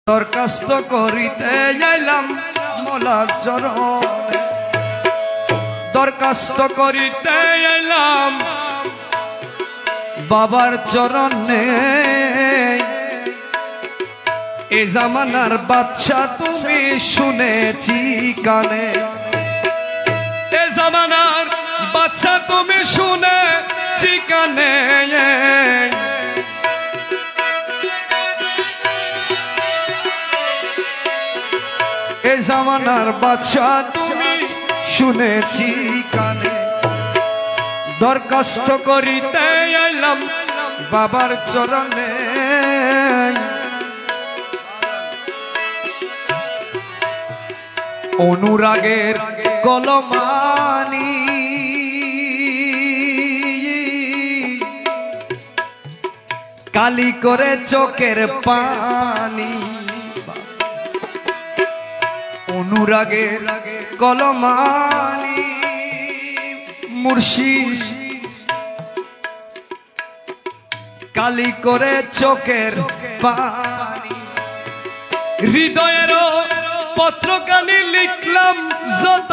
দরখাস্ত করিতে যাইলাম মোলার চরণে, দরখাস্ত করিতে যাইলাম বাবার চরণে। এ জামানার বাদশা তুমি শুনেছি কানে, এ জামানার বাদশা তুমি শুনেছি কানে। এ জামানার বাদশা তুমি শুনেছি কানে, দরখাস্ত করিতে আইলাম বাবার চরণে। অনুরাগের কলমানি কালি করে চোখের পানি, অনুরাগের কলমানি মুর্শিদ কালি করে চোখের পানি। হৃদয়ের পত্রখানি লিখলাম যত